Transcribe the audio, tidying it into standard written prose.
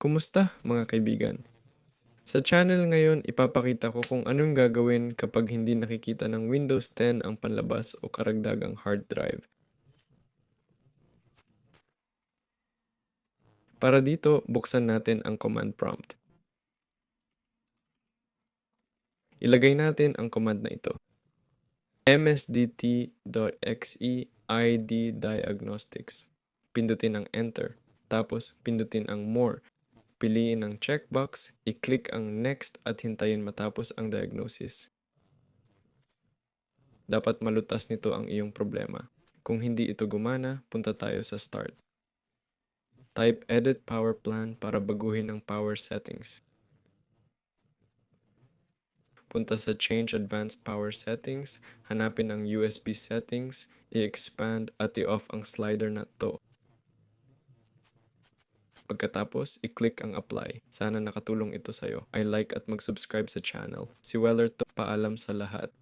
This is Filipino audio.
Kumusta mga kaibigan? Sa channel ngayon, ipapakita ko kung anong gagawin kapag hindi nakikita ng Windows 10 ang panlabas o karagdagang hard drive. Para dito, buksan natin ang command prompt. Ilagay natin ang command na ito. msdt.exe id diagnostics. Pindutin ang enter. Tapos, pindutin ang more. Piliin ang checkbox, i-click ang next at hintayin matapos ang diagnosis. Dapat malutas nito ang iyong problema. Kung hindi ito gumana, punta tayo sa start. Type edit power plan para baguhin ang power settings. Punta sa change advanced power settings, hanapin ang USB settings, i-expand at i-off ang slider na to. Pagkatapos, i-click ang apply. Sana nakatulong ito sa'yo. I like at mag-subscribe sa channel. Si Weller to, paalam sa lahat.